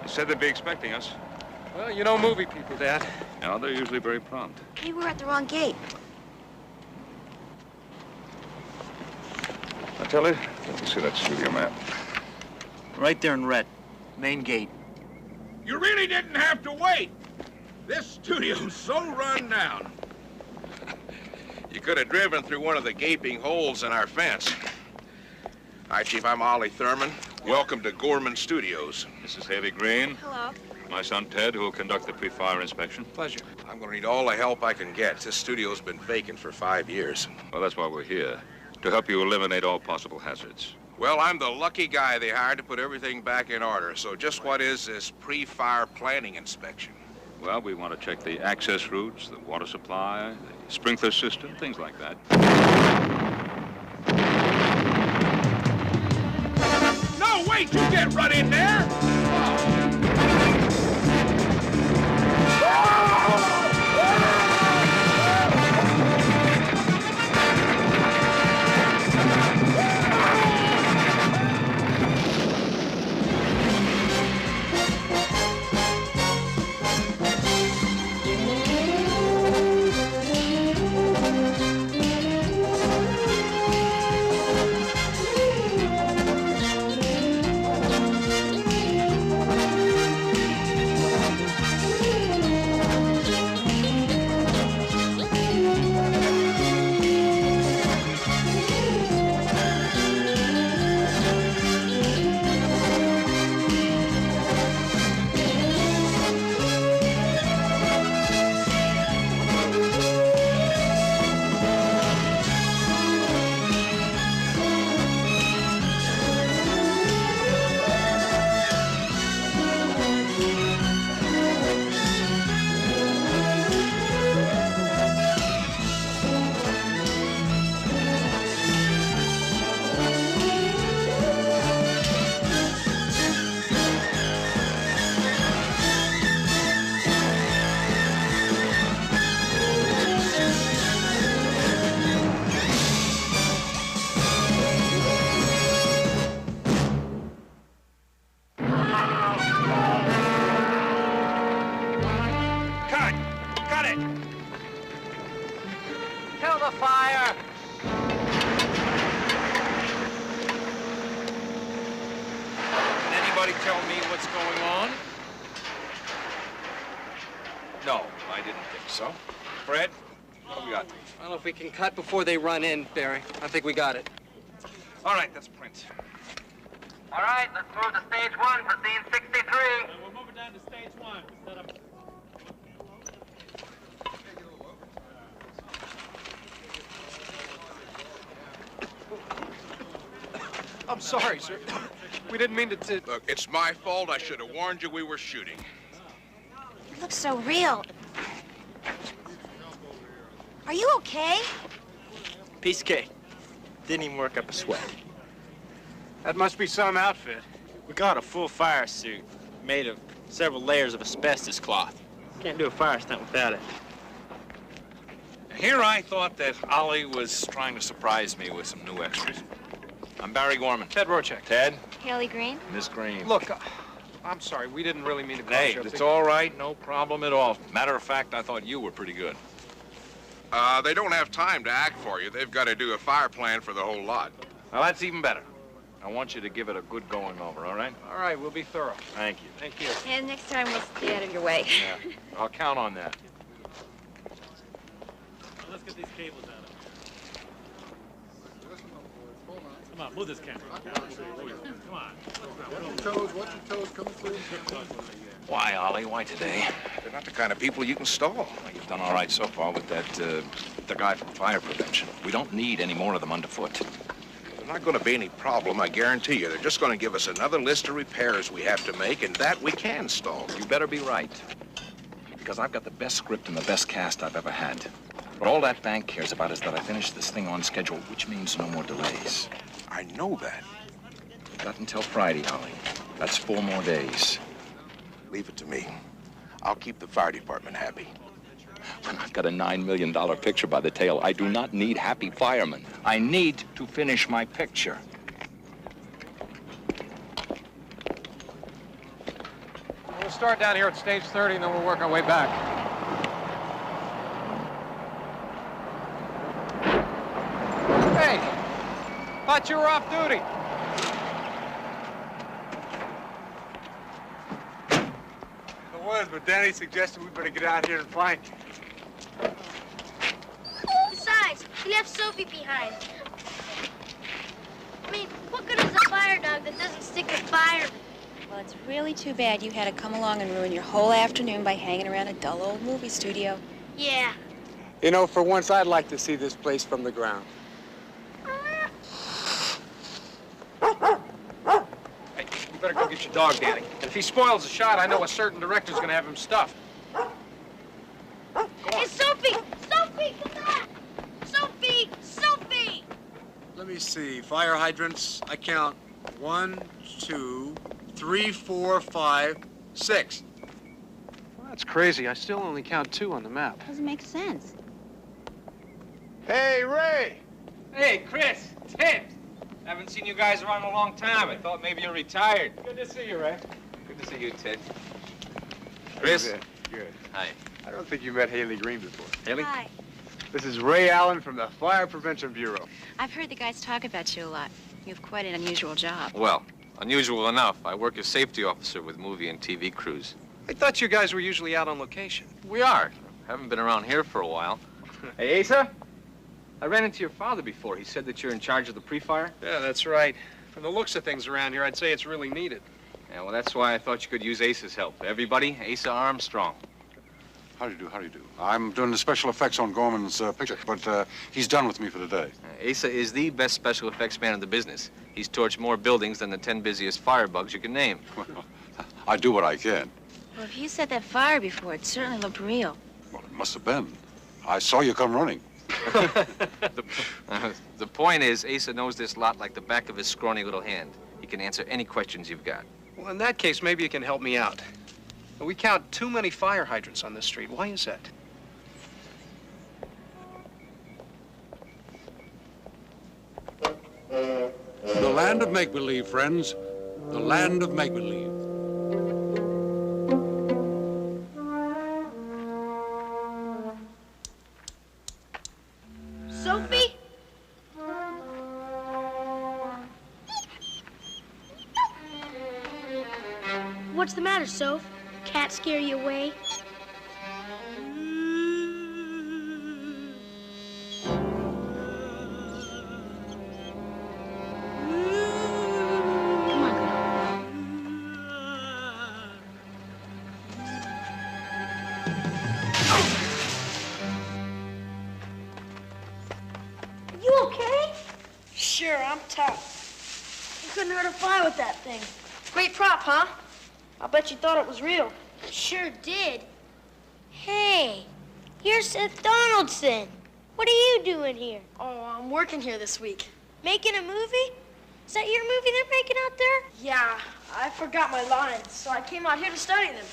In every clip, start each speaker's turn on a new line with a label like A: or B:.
A: Said they'd be expecting us.
B: Well, you know movie people, Dad.
A: No, they're usually very prompt.
C: Maybe we're at the wrong gate.
A: Now, Telly, let me see that studio map.
D: Right there in red. Main gate.
E: You really didn't have to wait. This studio's so run down. You could have driven through one of the gaping holes in our fence. Hi, Chief. I'm Ollie Thurman. Welcome to Gorman Studios.
A: This is Haley Green.
C: Hello.
A: My son, Ted, who will conduct the pre-fire inspection.
B: Pleasure.
E: I'm going to need all the help I can get. This studio's been vacant for 5 years.
A: Well, that's why we're here, to help you eliminate all possible hazards.
E: Well, I'm the lucky guy they hired to put everything back in order. So just what is this pre-fire planning inspection?
A: Well, we want to check the access routes, the water supply, the sprinkler system, things like that.
E: No, wait! You can't run in there!
B: Tell me what's going on? No, I didn't think so. Fred, what we got?
F: Well, if we can cut before they run in, Barry, I think we got it.
B: All right, that's Prince.
G: All right, let's move to stage one for scene 63.
H: We're moving down to stage one. Set up.
B: I'm sorry, sir. We didn't mean to...
E: Look, it's my fault. I should have warned you we were shooting.
C: It looks so real. Are you okay?
D: Piece of cake. Didn't even work up a sweat.
B: That must be some outfit.
D: We got a full fire suit made of several layers of asbestos cloth. Can't do a fire stunt without it.
I: Here I thought that Ollie was trying to surprise me with some new extras. I'm Barry Gorman.
B: Ted Rochek.
I: Ted?
C: Haley Green.
I: Miss Green.
B: Look, I'm sorry. We didn't really mean to cause
I: Hey,
B: you.
I: it's all right. No problem at all. Matter of fact, I thought you were pretty good.
E: They don't have time to act for you. They've got to do a fire plan for the whole lot.
I: Well, that's even better. I want you to give it a good going over, all right?
B: All right, we'll be thorough.
I: Thank you.
B: Thank you.
C: And next time we'll stay out of your way.
I: Yeah, I'll count on that.
H: Let's get these cables out of here. Come on, move this camera. Come on.
J: Watch your toes, coming through.
I: Why, Ollie? Why today?
E: They're not the kind of people you can stall.
I: Well, you've done all right so far with that, the guy from fire prevention. We don't need any more of them underfoot.
E: There's not going to be any problem, I guarantee you. They're just going to give us another list of repairs we have to make, and that we can stall.
I: You better be right. Because I've got the best script and the best cast I've ever had. But all that bank cares about is that I finish this thing on schedule, which means no more delays.
E: I know that.
I: You've got until Friday, Ollie. That's 4 more days.
E: Leave it to me. I'll keep the fire department happy.
I: When I've got a $9 million picture by the tail, I do not need happy firemen. I need to finish my picture.
F: We'll start down here at stage 30, and then we'll work our way back. Hey, thought you were off duty.
J: I was, but Danny suggested we better get out here and find you.
C: Besides, he left Sophie behind. I mean, what good is a fire dog that doesn't stick with firemen?
K: Well, it's really too bad you had to come along and ruin your whole afternoon by hanging around a dull old movie studio.
C: Yeah.
J: You know, for once, I'd like to see this place from the ground.
F: Hey, you better go get your dog, Danny. And if he spoils the shot, I know a certain director's gonna have him stuffed.
C: Hey, Sophie! Sophie, come on! Sophie! Sophie!
J: Let me see. Fire hydrants, I count 1, 2, 3, 4, 5, 6.
F: Well, that's crazy. I still only count 2 on the map.
K: Doesn't make sense.
J: Hey, Ray!
D: Hey, Chris, Tibbs. Haven't seen you guys around in a long time. I thought maybe you're retired.
F: Good to see you, Ray.
D: Good to see you, Ted. Chris?
J: Good.
D: Hi.
J: I don't think you met Haley Green before.
D: Haley?
K: Hi.
J: This is Ray Allen from the Fire Prevention Bureau.
K: I've heard the guys talk about you a lot. You have quite an unusual job.
L: Well, unusual enough. I work as safety officer with movie and TV crews.
F: I thought you guys were usually out on location.
L: We are. Haven't been around here for a while.
D: Hey, Asa? I ran into your father before. He said that you're in charge of the pre-fire.
F: Yeah, that's right. From the looks of things around here, I'd say it's really needed.
L: Yeah, well, that's why I thought you could use Asa's help. Everybody, Asa Armstrong.
M: How do you do? How do you do? I'm doing the special effects on Gorman's picture, but he's done with me for the day.
L: Asa is the best special effects man in the business. He's torched more buildings than the 10 busiest firebugs you can name.
M: Well, I do what I can.
K: Well, if you said that fire before, it certainly looked real.
M: Well, it must have been. I saw you come running.
L: The point is, Asa knows this lot like the back of his scrawny little hand. He can answer any questions you've got.
F: Well, in that case, maybe you can help me out. We count too many fire hydrants on this street. Why is that?
N: The land of make-believe, friends. The land of make-believe.
C: Sophie? What's the matter, Soph? Cat scare you away? Come on, girl. You okay?
O: Sure, I'm tough. You couldn't hurt a fly with that thing. Great prop, huh? I bet you thought it was real.
C: Sure did. Hey, you're Seth Donaldson. What are you doing here?
O: Oh, I'm working here this week.
C: Making a movie? Is that your movie they're making out there?
O: Yeah, I forgot my lines, so I came out here to study them.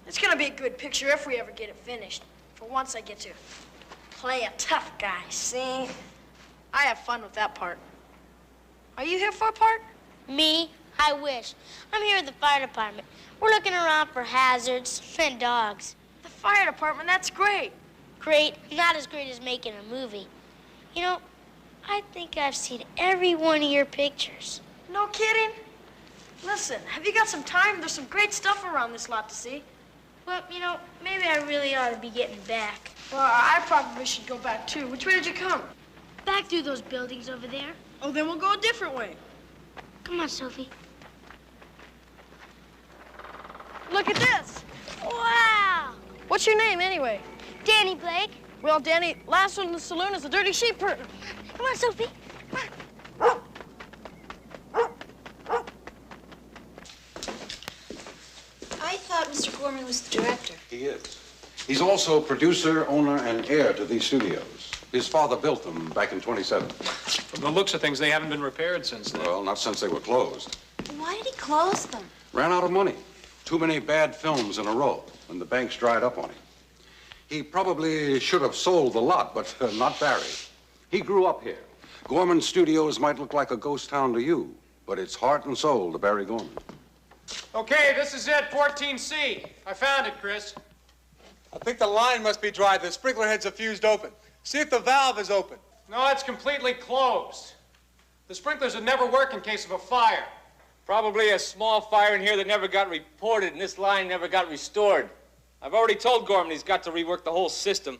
O: It's gonna be a good picture if we ever get it finished. For once I get to play a tough guy, see? I have fun with that part. Are you here for a part?
C: Me? I wish. I'm here at the fire department. We're looking around for hazards and dogs.
O: The fire department, that's great.
C: Great, not as great as making a movie. You know, I think I've seen every one of your pictures.
O: No kidding? Listen, have you got some time? There's some great stuff around this lot to see.
C: Well, you know, maybe I really ought to be getting back.
O: Well, I probably should go back too. Which way did you come?
C: Back through those buildings over there.
O: Oh, then we'll go a different way.
C: Come on, Sophie.
O: Look at this.
C: Wow!
O: What's your name, anyway?
C: Danny Blake.
O: Well, Danny, last one in the saloon is a dirty sheep herder.
C: Come on, Sophie.
K: I thought Mr. Gorman was the director.
M: He is. He's also producer, owner, and heir to these studios. His father built them back in 27.
F: From the looks of things, they haven't been repaired since then.
M: Well, not since they were closed.
K: Why did he close them?
M: Ran out of money. Too many bad films in a row, and the banks dried up on him. He probably should have sold the lot, but not Barry. He grew up here. Gorman Studios might look like a ghost town to you, but it's heart and soul to Barry Gorman.
F: Okay, this is it, 14C. I found it, Chris.
J: I think the line must be dry. The sprinkler heads are fused open. See if the valve is open.
F: No, it's completely closed. The sprinklers would never work in case of a fire.
D: Probably a small fire in here that never got reported, and this line never got restored. I've already told Gorman he's got to rework the whole system.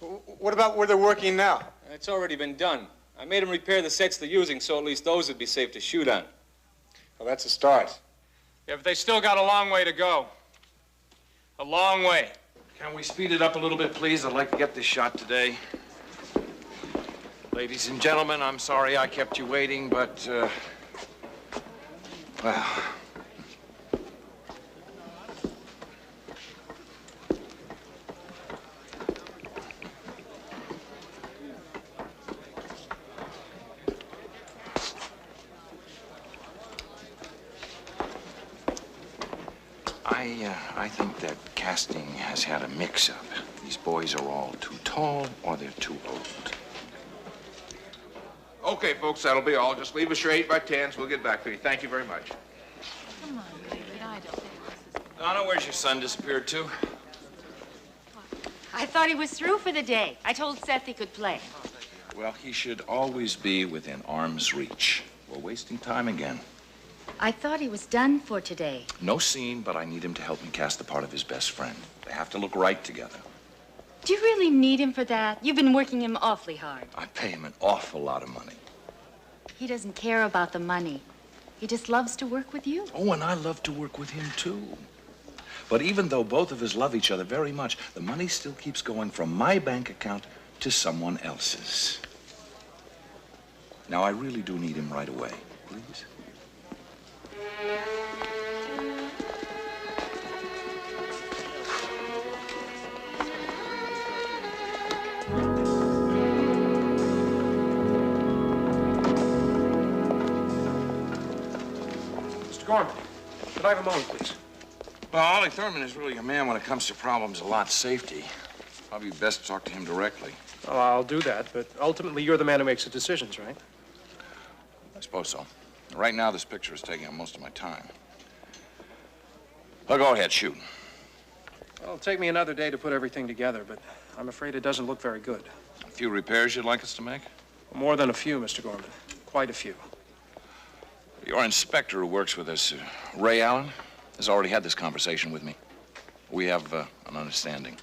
J: What about where they're working now?
D: It's already been done. I made him repair the sets they're using, so at least those would be safe to shoot on.
J: Well, that's a start.
F: Yeah, but they still got a long way to go. A long way.
I: Can we speed it up a little bit, please? I'd like to get this shot today. Ladies and gentlemen, I'm sorry I kept you waiting, but, well... I think that casting has had a mix-up. These boys are all too tall or they're too old.
E: Okay, folks, that'll be all. Just leave us your 8x10s. We'll get back to you. Thank you very much.
K: Come on, David, I don't think this is...
I: Donna, where's your son disappeared to?
P: I thought he was through for the day. I told Seth he could play.
I: Well, he should always be within arm's reach. We're wasting time again.
P: I thought he was done for today.
I: No scene, but I need him to help me cast the part of his best friend. They have to look right together.
P: Do you really need him for that? You've been working him awfully hard.
I: I pay him an awful lot of money.
P: He doesn't care about the money. He just loves to work with you.
I: Oh, and I love to work with him, too. But even though both of us love each other very much, the money still keeps going from my bank account to someone else's. Now, I really do need him right away. Please?
F: Mr. Gorman, could I have a moment, please?
I: Well, Ollie Thurman is really a man when it comes to problems of lot safety. Probably best to talk to him directly.
F: Oh, I'll do that, but ultimately you're the man who makes the decisions, right?
I: I suppose so. Right now, this picture is taking up most of my time. Well, go ahead, shoot.
F: Well, it'll take me another day to put everything together, but I'm afraid it doesn't look very good.
I: A few repairs you'd like us to make?
F: More than a few, Mr. Gorman. Quite a few.
I: Your inspector who works with us, Ray Allen, has already had this conversation with me. We have an understanding.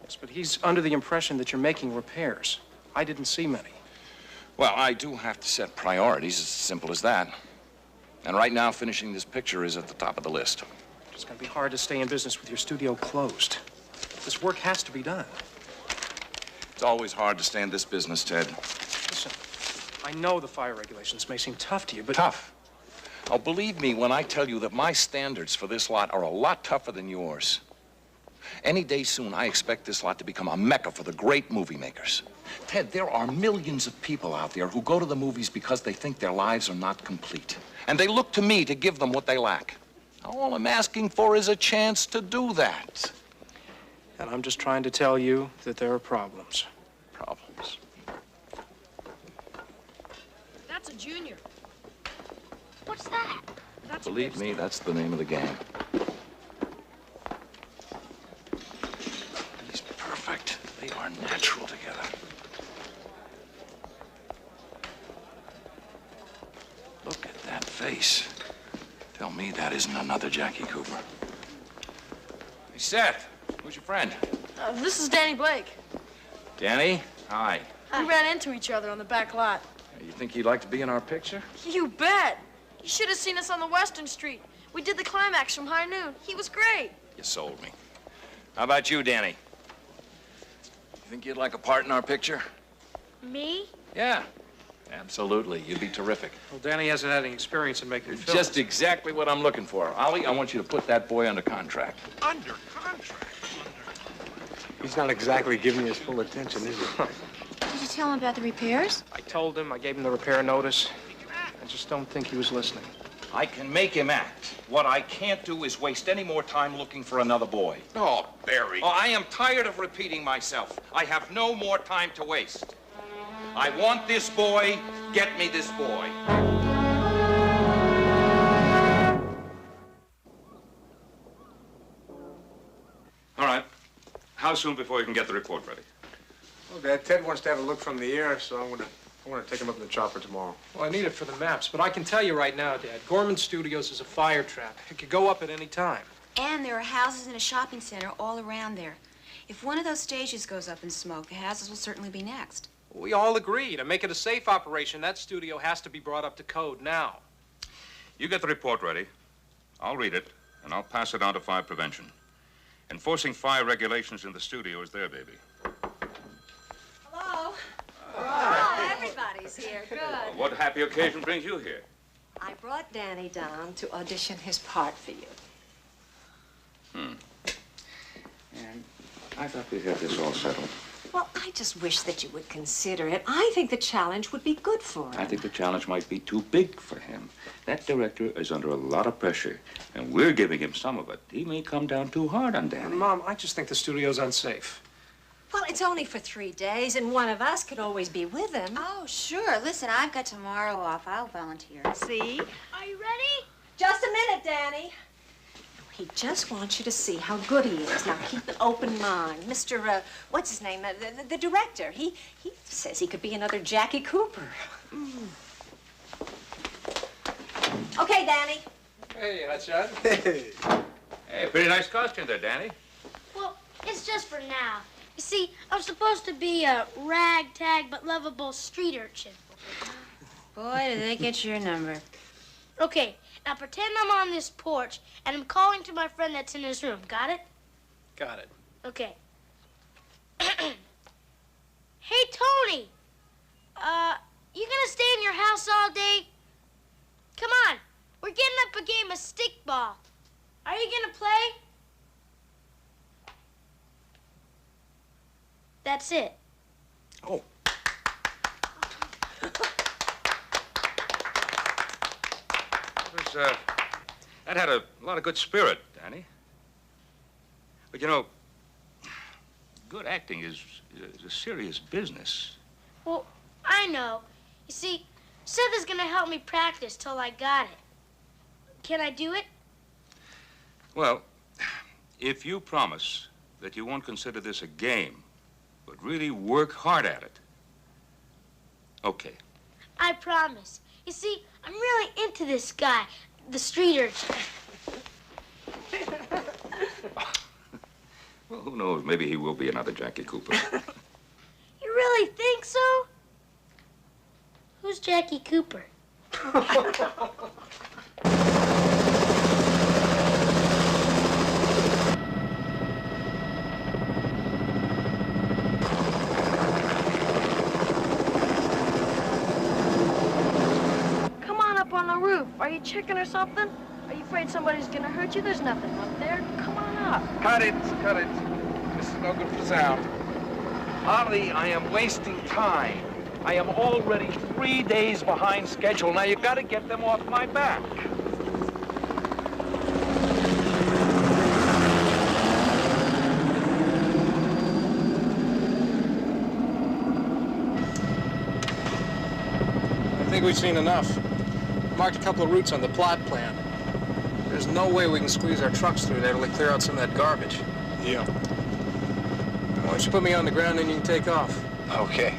F: Yes, but he's under the impression that you're making repairs. I didn't see many.
I: Well, I do have to set priorities, as simple as that. And right now, finishing this picture is at the top of the list.
F: It's going to be hard to stay in business with your studio closed. This work has to be done.
I: It's always hard to stay in this business, Ted.
F: Listen, I know the fire regulations may seem tough to you, but...
I: Tough? Oh, believe me when I tell you that my standards for this lot are a lot tougher than yours. Any day soon, I expect this lot to become a mecca for the great movie makers. Ted, there are millions of people out there who go to the movies because they think their lives are not complete. And they look to me to give them what they lack. All I'm asking for is a chance to do that.
F: And I'm just trying to tell you that there are problems.
I: Problems?
O: That's a junior.
C: What's that?
O: That's
I: Believe me, that's the name of the game. He's perfect. They are natural together. Look at that face. Tell me that isn't another Jackie Cooper. Hey, Seth, who's your friend?
O: This is Danny Blake.
I: Danny? Hi.
O: We ran into each other on the back lot.
I: You think he'd like to be in our picture?
O: You bet. You should have seen us on the Western Street. We did the climax from High Noon. He was great.
I: You sold me. How about you, Danny? You think you'd like a part in our picture?
C: Me?
I: Yeah, absolutely. You'd be terrific.
F: Well, Danny hasn't had any experience in making films.
I: Just exactly what I'm looking for. Ollie, I want you to put that boy under contract.
E: Under contract?
F: He's not exactly giving you his full attention, is he?
K: Did you tell him about the repairs?
F: I told him, I gave him the repair notice. I just don't think he was listening.
I: I can make him act. What I can't do is waste any more time looking for another boy.
E: Oh, Barry.
I: Oh, I am tired of repeating myself. I have no more time to waste. I want this boy. Get me this boy.
A: All right. How soon before you can get the report ready?
J: Well, Dad, Ted wants to have a look from the air, so I want to take him up in the chopper tomorrow.
F: Well, I need it for the maps, but I can tell you right now, Dad, Gorman Studios is a fire trap. It could go up at any time.
K: And there are houses and a shopping center all around there. If one of those stages goes up in smoke, the houses will certainly be next.
F: We all agree. To make it a safe operation, that studio has to be brought up to code now.
A: You get the report ready. I'll read it, and I'll pass it on to fire prevention. Enforcing fire regulations in the studio is their baby.
Q: Hello. Oh, everybody's here. Good.
A: What happy occasion brings you here?
Q: I brought Danny down to audition his part for you.
A: And I thought we'd have this all settled.
Q: Well, I just wish that you would consider it. I think the challenge would be good for him.
A: I think the challenge might be too big for him. That director is under a lot of pressure, and we're giving him some of it. He may come down too hard on Danny.
F: Mom, I just think the studio's unsafe.
Q: Well, it's only for 3 days, and one of us could always be with him.
K: Oh, sure. Listen, I've got tomorrow off. I'll volunteer.
Q: See?
C: Are you ready?
Q: Just a minute, Danny. He just wants you to see how good he is. Now, keep an open mind. Mr. What's his name? The director. He says he could be another Jackie Cooper. Okay, Danny.
F: Hey, Hotshot.
J: Hey.
A: Hey, pretty nice costume there, Danny.
C: Well, it's just for now. You see, I'm supposed to be a ragtag but lovable street urchin.
K: Boy, did they get your number.
C: Okay, now pretend I'm on this porch and I'm calling to my friend that's in his room. Got it?
F: Got it.
C: Okay. Hey, Tony! You gonna stay in your house all day? Come on, we're getting up a game of stickball. Are you gonna play? That's it.
I: Oh.
A: That had a lot of good spirit, Danny. But you know, good acting is a serious business.
C: Well, I know. You see, Seth is gonna help me practice till I got it. Can I do it?
A: Well, if you promise that you won't consider this a game, but really work hard at it. Okay.
C: I promise. You see, I'm really into this guy, the street urchin.
A: Well, who knows? Maybe he will be another Jackie Cooper.
C: You really think so? Who's Jackie Cooper?
O: Come on up on the roof. Are you chicken or something? Are you afraid somebody's gonna hurt you? There's nothing up there. Come on up.
I: Cut it, cut it. This is no good for sound. Ollie, I am wasting time. I am already 3 days behind schedule. Now you gotta get them off my back.
F: I think we've seen enough. Marked a couple of routes on the plot plan. There's no way we can squeeze our trucks through there till we clear out some of that garbage.
J: Yeah.
F: Why don't you put me on the ground and you can take off?
I: Okay.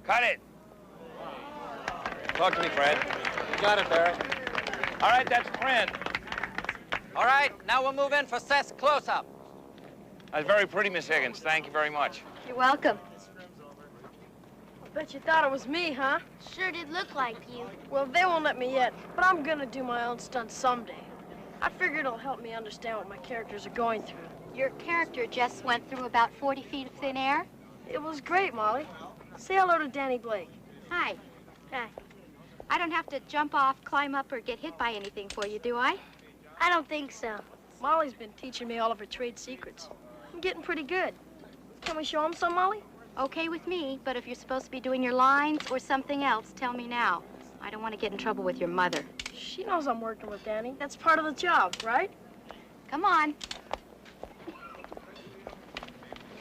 B: Cut it.
D: Talk to me, Fred.
F: You got it, Barry.
B: All right, that's print.
G: All right, now we'll move in for Seth's close-up.
B: That's very pretty, Miss Higgins. Thank you very much.
P: You're welcome.
O: I bet you thought it was me, huh?
C: Sure did look like you.
O: Well, they won't let me yet, but I'm gonna do my own stunts someday. I figure it'll help me understand what my characters are going through.
P: Your character just went through about 40 feet of thin air.
O: It was great, Molly. Say hello to Danny Blake.
P: Hi.
C: Hi.
P: I don't have to jump off, climb up, or get hit by anything for you, do I?
C: I don't think so.
O: Molly's been teaching me all of her trade secrets. I'm getting pretty good. Can we show him some, Molly?
P: Okay with me, but if you're supposed to be doing your lines or something else, tell me now. I don't want to get in trouble with your mother.
O: She knows I'm working with Danny. That's part of the job, right?
P: Come on.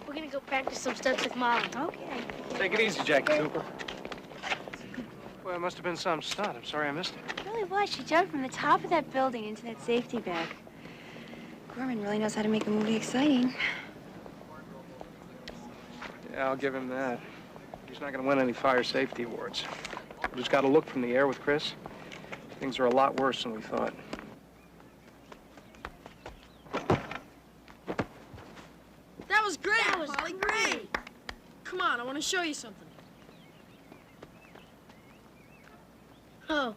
C: We're gonna go practice some stunts with Molly.
P: Okay.
F: Take it easy, Jackie Cooper. Well, it must have been some stunt. I'm sorry I missed it.
K: It really was. She jumped from the top of that building into that safety bag. Gorman really knows how to make a movie exciting.
F: Yeah, I'll give him that. He's not going to win any fire safety awards. We just got to look from the air with Chris. Things are a lot worse than we thought.
O: That was great, Molly. Great. Come on, I want to show you something.
C: Oh,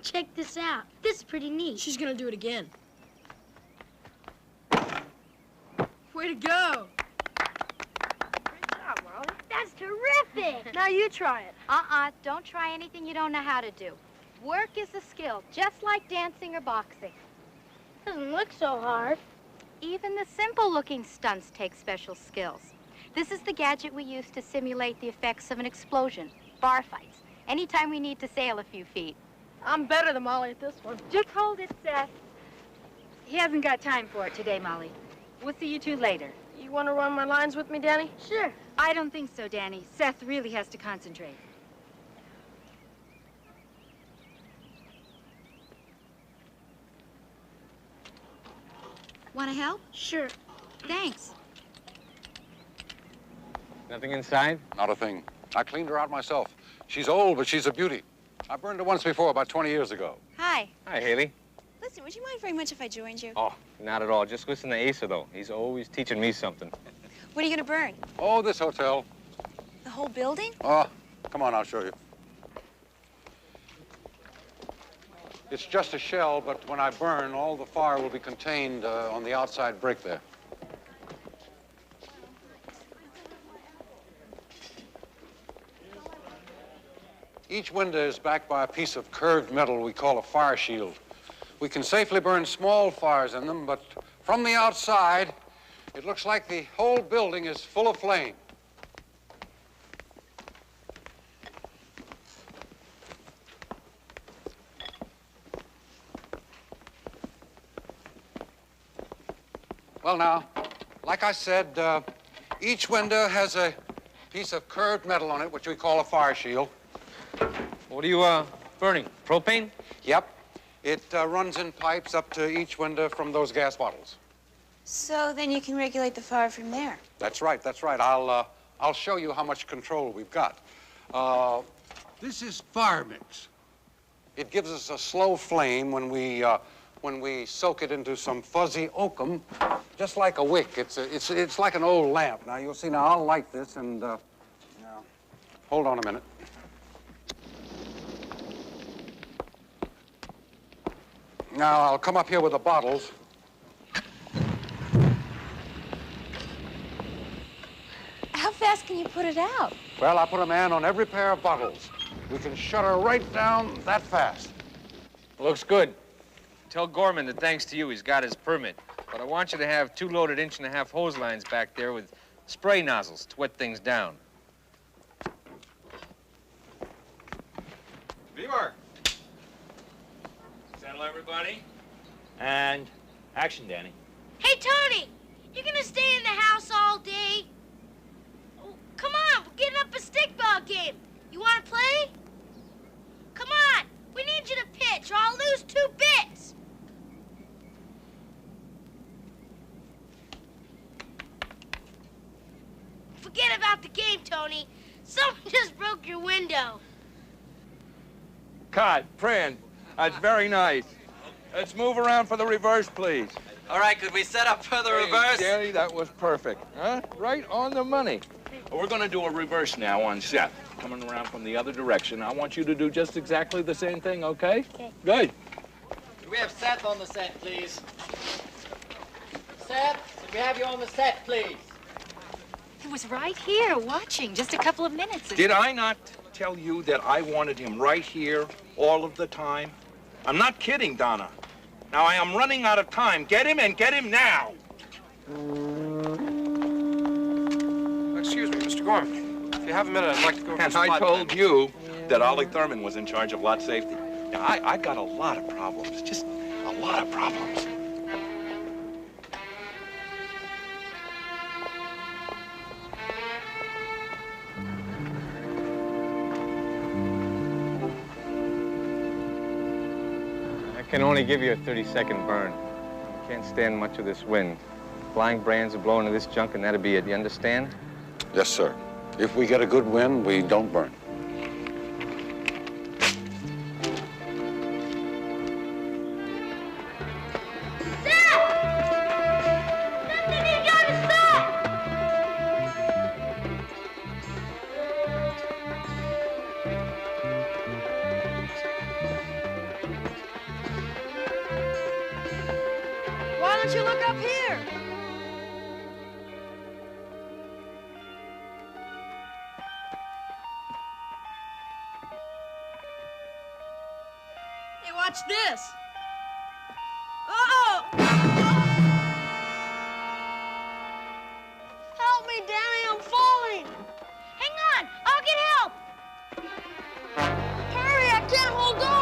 C: check this out. This is pretty neat.
O: She's gonna do it again. Way to go. Great job, Molly.
C: That's terrific.
O: Now you try it.
P: Don't try anything you don't know how to do. Work is a skill, just like dancing or boxing.
C: Doesn't look so hard.
P: Even the simple-looking stunts take special skills. This is the gadget we use to simulate the effects of an explosion, bar fights, anytime we need to sail a few feet.
O: I'm better than Molly at this one.
P: Just hold it, Seth. He hasn't got time for it today, Molly. We'll see you two later.
O: You want to run my lines with me, Danny?
C: Sure.
P: I don't think so, Danny. Seth really has to concentrate. Want to help?
C: Sure.
P: Thanks.
L: Nothing inside?
M: Not a thing. I cleaned her out myself. She's old, but she's a beauty. I burned her once before, about 20 years ago.
K: Hi.
L: Hi, Haley.
K: Listen, would you mind very much if I joined you?
L: Oh, not at all. Just listen to Asa, though. He's always teaching me something.
K: What are you gonna burn?
M: Oh, this hotel.
K: The whole building?
M: Oh, come on, I'll show you. It's just a shell, but when I burn, all the fire will be contained on the outside brick there. Each window is backed by a piece of curved metal we call a fire shield. We can safely burn small fires in them, but from the outside, it looks like the whole building is full of flame. Well, now, like I said, each window has a piece of curved metal on it, which we call a fire shield.
L: What are you, burning? Propane?
M: Yep. It runs in pipes up to each window from those gas bottles.
K: So then you can regulate the fire from there.
M: That's right, that's right. I'll show you how much control we've got.
N: This is fire mix.
M: It gives us a slow flame when we soak it into some fuzzy oakum, just like a wick. It's like an old lamp. Now, you'll see, now, I'll light this and, now, hold on a minute. Now, I'll come up here with the bottles.
K: How fast can you put it out?
M: Well, I put a man on every pair of bottles. We can shut her right down that fast.
L: Looks good. Tell Gorman that thanks to you, he's got his permit. But I want you to have 2 loaded 1.5-inch hose lines back there with spray nozzles to wet things down.
B: Beaver. Settle everybody. And action, Danny.
C: Hey, Tony! You gonna stay in the house all day? Oh, come on, we're getting up a stickball game. You wanna play? Come on! We need you to pitch, or I'll lose 2 bits. Forget about the game, Tony. Someone just broke your window. window.
I: Cut, print. That's very nice. Let's move around for the reverse, please.
G: All right, could we set up for the reverse?
I: Danny, that was perfect. Huh? Right on the money. Well, we're going to do a reverse now on Seth. Coming around from the other direction. I want you to do just exactly the same thing, okay?
C: Okay.
I: Good.
G: Could we have Seth on the set, please? Seth, could we have you on the set, please?
K: He was right here watching just a couple of minutes ago.
I: Did I not tell you that I wanted him right here all of the time? I'm not kidding, Donna. Now, I am running out of time. Get him and get him now.
F: Excuse me, Mr. Gorman. If you have a minute, I'd like to go over
I: And
F: the
I: I
F: spot
I: told
F: plan.
I: you that Ollie Thurman was in charge of lot safety. Now, I got a lot of problems, just a lot of problems.
L: I can only give you a 30-second burn. I can't stand much of this wind. Flying brands are blowing into this junk, and that'll be it. You understand?
M: Yes, sir. If we get a good wind, we don't burn.
O: Why don't you look up here? Hey, watch this. Uh-oh! Help me, Danny, I'm falling.
C: Hang on, I'll get help.
O: Hurry, I can't hold on.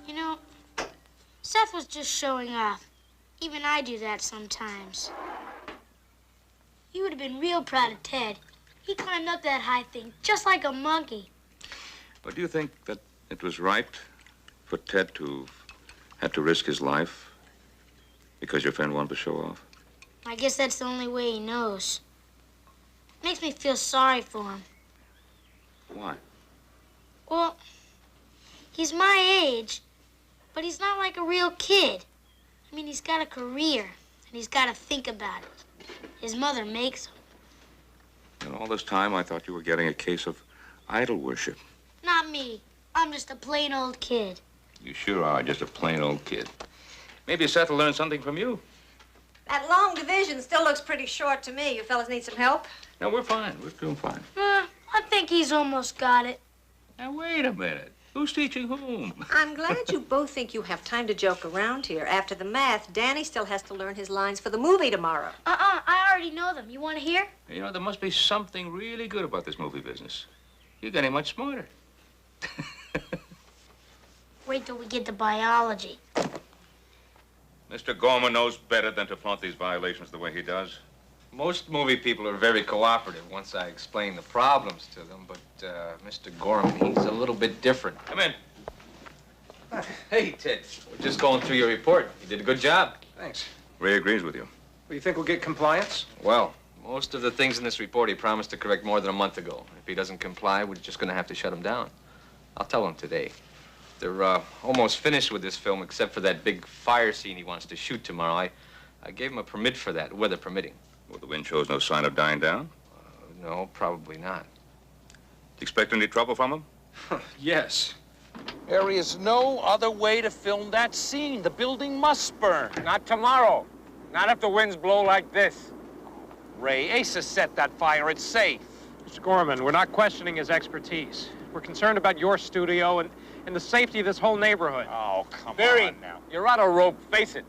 C: You know, Seth was just showing off. Even I do that sometimes. You would have been real proud of Ted. He climbed up that high thing just like a monkey.
A: But do you think that it was right for Ted to have to risk his life because your friend wanted to show off?
C: I guess that's the only way he knows. Makes me feel sorry for him.
A: Why?
C: Well, he's my age, but he's not like a real kid. I mean, he's got a career, and he's got to think about it. His mother makes him.
A: And all this time, I thought you were getting a case of idol worship.
C: Not me. I'm just a plain old kid.
A: You sure are just a plain old kid. Maybe Seth will learn something from you.
Q: That long division still looks pretty short to me. You fellas need some help?
A: No, we're fine. We're doing fine.
C: I think he's almost got it.
A: Now, wait a minute. Who's teaching whom?
Q: I'm glad you both think you have time to joke around here. After the math, Danny still has to learn his lines for the movie tomorrow.
C: I already know them. You want to hear?
A: You know, there must be something really good about this movie business. You're getting much smarter.
C: Wait till we get to biology.
A: Mr. Gorman knows better than to flaunt these violations the way he does.
L: Most movie people are very cooperative once I explain the problems to them, but Mr. Gorman, he's a little bit different.
A: Come in.
L: Hey, Ted, we're just going through your report. You did a good job.
F: Thanks.
A: Ray agrees with you.
F: Well, you think we'll get compliance?
L: Well, most of the things in this report he promised to correct more than a month ago. If he doesn't comply, we're just going to have to shut him down. I'll tell him today. They're almost finished with this film, except for that big fire scene he wants to shoot tomorrow. I gave him a permit for that, weather permitting.
A: Well, the wind shows no sign of dying down.
L: No, probably not.
A: Expect any trouble from him?
F: Yes.
I: There is no other way to film that scene. The building must burn.
L: Not tomorrow. Not if the winds blow like this.
I: Ray, Asa set that fire. It's safe.
F: Mr. Gorman, we're not questioning his expertise. We're concerned about your studio and the safety of this whole neighborhood.
I: Oh, come
L: Barry,
I: on now.
L: you're on a rope, face it.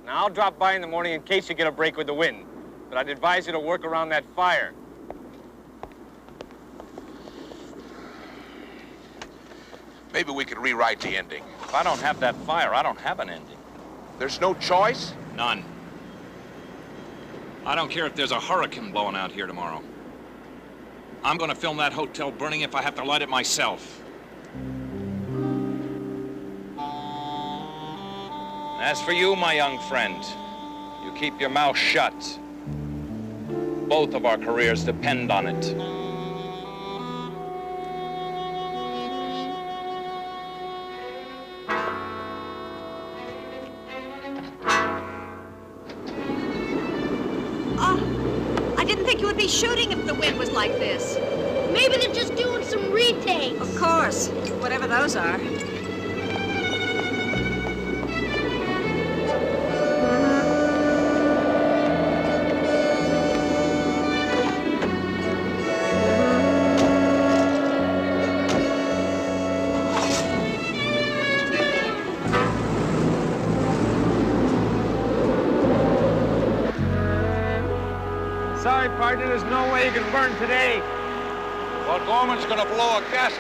L: Now, I'll drop by in the morning in case you get a break with the wind. But I'd advise you to work around that fire.
E: Maybe we could rewrite the ending.
I: If I don't have that fire, I don't have an ending.
E: There's no choice?
I: None. I don't care if there's a hurricane blowing out here tomorrow. I'm gonna film that hotel burning if I have to light it myself. As for you, my young friend, you keep your mouth shut. Both of our careers depend on it.
Q: I didn't think you would be shooting if the wind was like this.
C: Maybe they're just doing some retakes.
Q: Of course, whatever those are.
D: Sorry, partner, there's no way you can burn today.
E: Well, Gorman's gonna blow a gasket.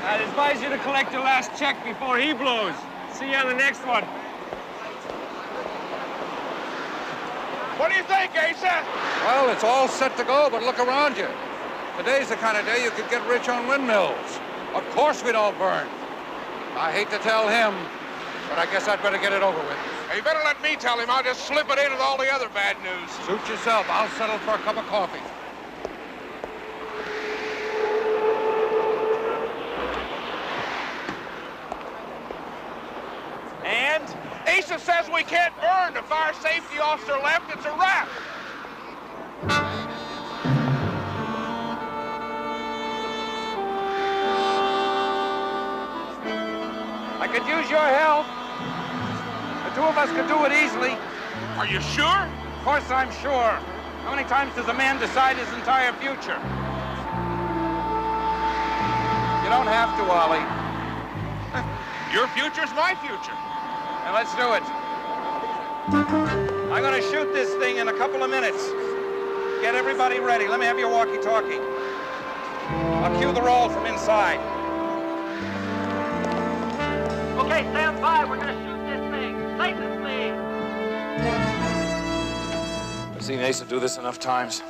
D: I'd advise you to collect your last check before he blows. See you on the next one.
E: What do you think, Asa?
N: Well, it's all set to go, but look around you. Today's the kind of day you could get rich on windmills. Of course we don't burn. I hate to tell him, but I guess I'd better get it over with.
E: Hey, you better let me tell him. I'll just slip it in with all the other bad news.
N: Suit yourself. I'll settle for a cup of coffee.
E: And? Asa says we can't burn. The fire safety officer left. It's a wrap.
D: I could use your help. The two of us could do it easily.
E: Are you sure?
D: Of course I'm sure. How many times does a man decide his entire future? You don't have to, Ollie.
E: Your future's my future.
D: And let's do it. I'm gonna shoot this thing in a couple of minutes. Get everybody ready. Let me have your walkie-talkie. I'll cue the roll from inside.
G: Okay, stand by. We're gonna shoot this thing. Silently.
I: I've seen Asa do this enough times.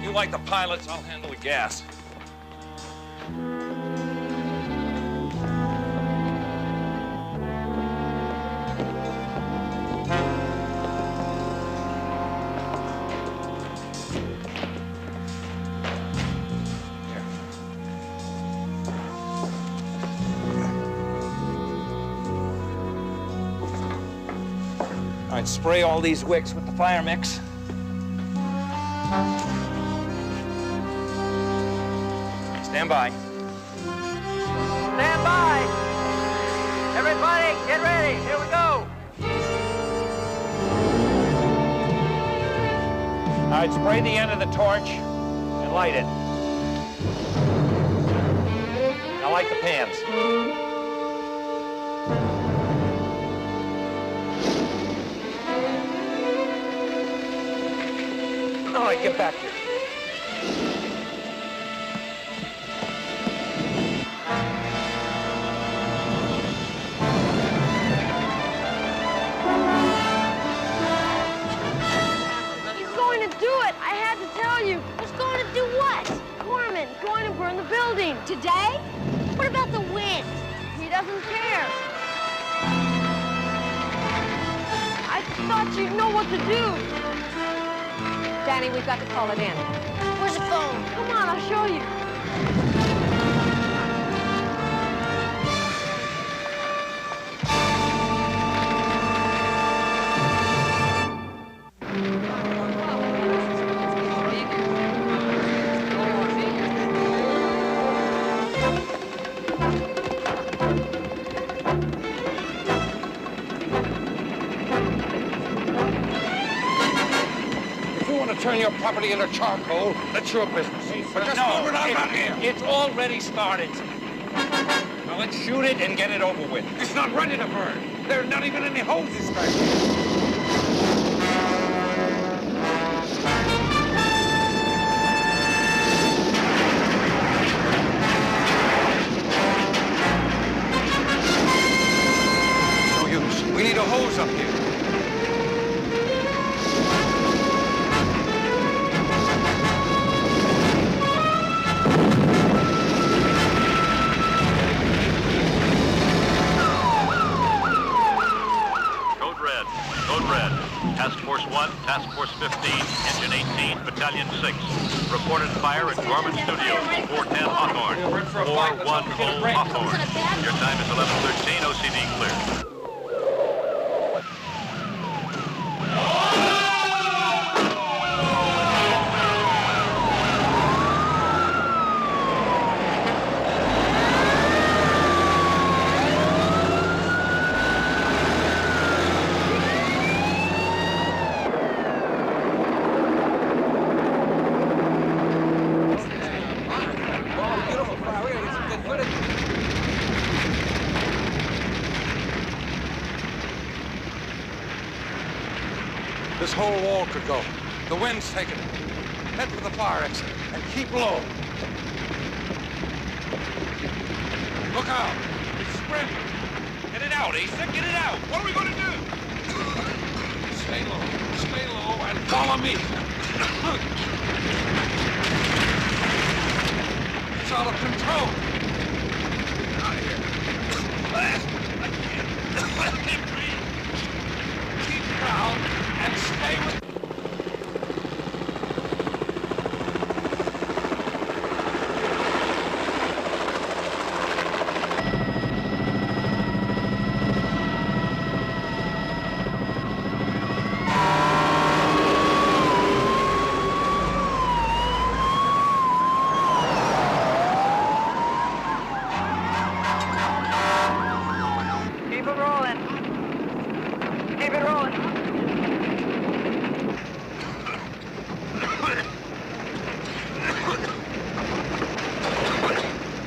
I: You like the pilots, I'll handle the gas. All right, spray all these wicks with the fire mix. Stand by.
G: Stand by. Everybody, get ready. Here we go.
D: All right, spray the end of the torch and light it. Now light the pans. All right, get back here.
C: He's going to do it. I had to tell you. He's going to do what? Gorman, going to burn the building. Today? What about the wind? He doesn't care. I thought you'd know what to do.
Q: Danny, we've got to call it in.
C: Where's the phone? Come on, I'll show you.
N: Turn your property into charcoal, that's your business. But just move it out here.
I: It's already started. Now let's shoot it and get it over with.
N: It's not ready to burn. There are not even any hoses back here. hose up here.
R: Code Red. Task Force 1, Task Force 15, Engine 18, Battalion 6. Reported fire at Gorman Studios, 410 Hawthorne. 410 Hawthorne. Your time is 11:13, OCD clear.
N: This whole wall could go. The wind's taking it. Head for the fire exit and keep low. Look out! It's spreading.
E: Get it out, Asa. Get it out. What are we going to do?
N: Stay low, and follow me. It's out of control.
E: Get out of here. I can't breathe.
N: Keep down and stay with.
G: Keep it rolling. Keep it rolling.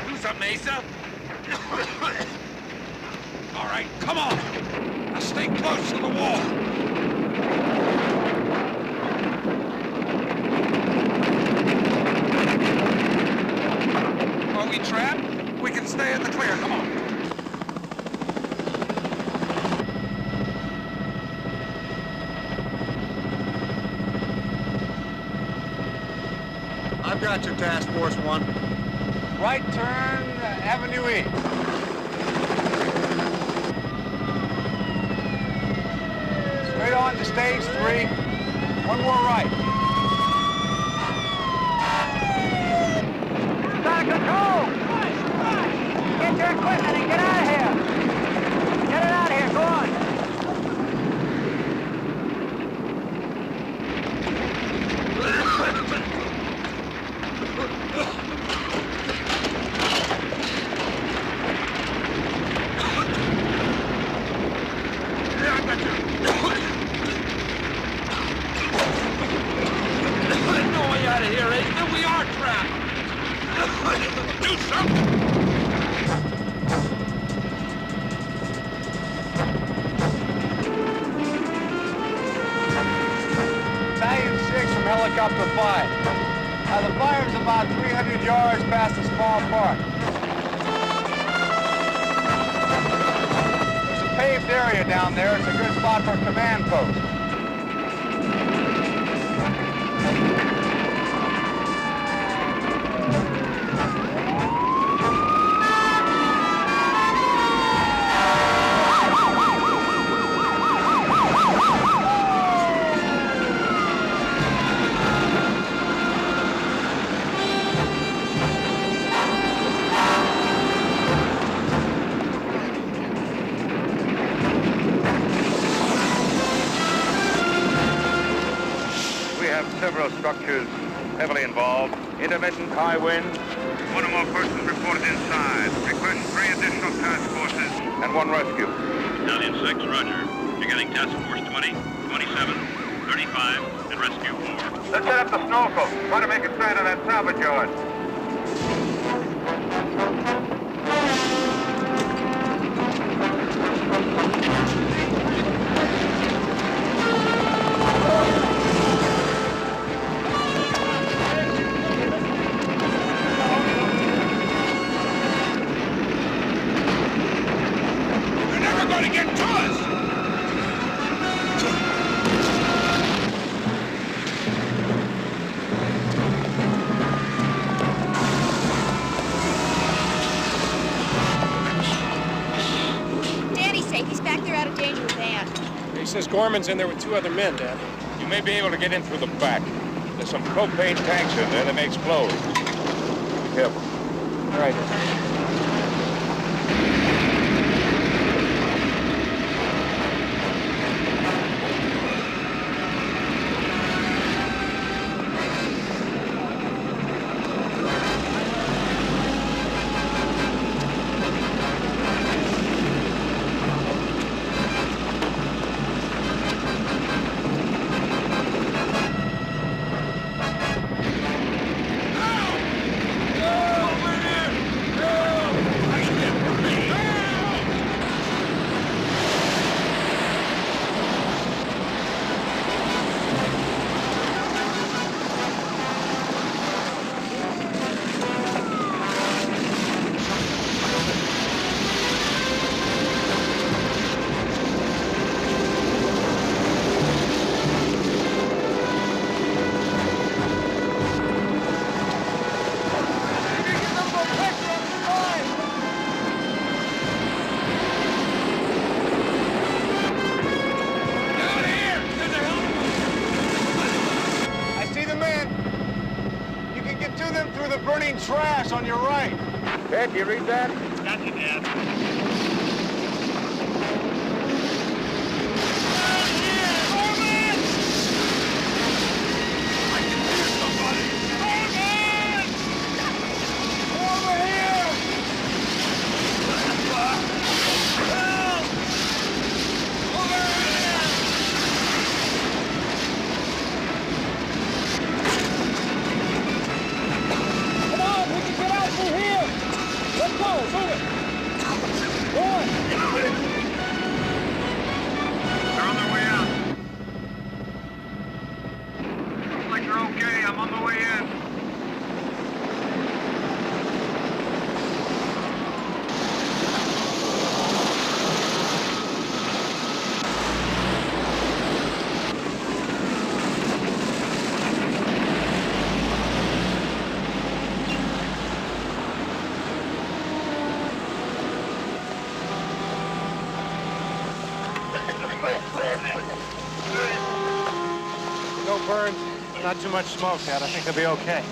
E: Do something, Asa. All right, come on.
N: Now stay close to the wall. Are we trapped? We can stay in the clear. Come on.
J: I've got your Task Force 1.
N: Right turn, Avenue E. Straight on to stage 3. One more right.
G: It's out of control. Get your equipment and get out of here. Get it out of here. Go on.
E: No way out of here, Asa. We are trapped. Do something.
N: Battalion 6 from Helicopter 5. Now, the fire's about 300 yards past the small park. There's a paved area down there. It's a good spot for a command post.
S: Several structures heavily involved. Intermittent high winds. One or more persons reported inside. Request 3 additional task forces. And 1 rescue.
R: Battalion 6, roger. You're getting Task Force 20, 27, 35, and Rescue 4.
S: Let's set up the snorkel. Try to make a stand on that salvage yard.
E: They're never going to get to us.
C: a dangerous ant.
F: He says Gorman's in there with 2 other men, Dad.
E: You may be able to get in through the back. There's some propane tanks in there that may explode. Be careful.
F: All right, Dad.
E: Trash on your right. Ted, you read that?
S: Got you, Dad.
F: No burn, not too much smoke, Dad. I think they'll be okay.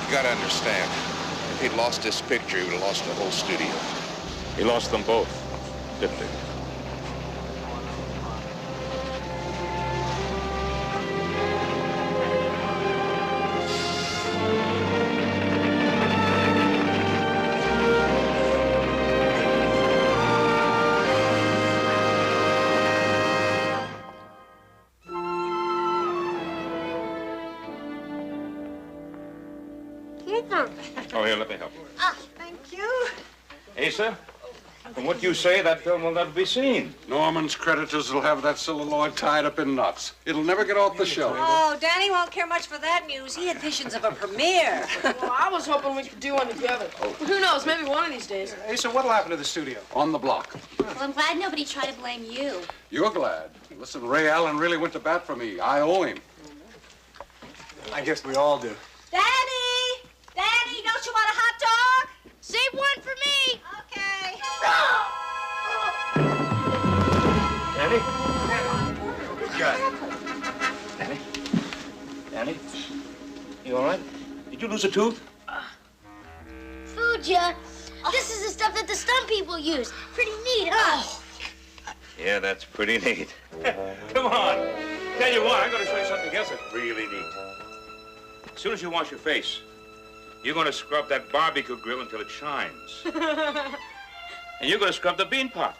E: You gotta understand, if he'd lost this picture, he would have lost the whole studio.
A: He lost them both, didn't he? Oh, here, let me help you.
Q: Ah, thank you.
A: Asa, from what you say, that film will never be seen.
M: Norman's creditors will have that celluloid tied up in knots. It'll never get off the shelf.
Q: Oh, Danny won't care much for that news. He had visions of a premiere.
O: Well, I was hoping we could do one together. Well, who knows? Maybe one of these days.
F: Hey, so what'll happen to the studio?
M: On the block.
K: Well, I'm glad nobody tried to blame you.
M: You're glad. Listen, Ray Allen really went to bat for me. I owe him.
F: I guess we all do.
Q: Danny! Danny, don't you want a hot dog?
C: Save one for me.
Q: Okay.
A: Danny? Good guy. Danny? Danny? You all right? Did you lose a tooth?
C: Food, ya. This is the stuff that the stunt people use. Pretty neat, huh?
A: Yeah, that's pretty neat. Come on. Tell you what, I'm going to show you something else that's really neat. As soon as you wash your face, you're going to scrub that barbecue grill until it shines. And you're going to scrub the bean pot.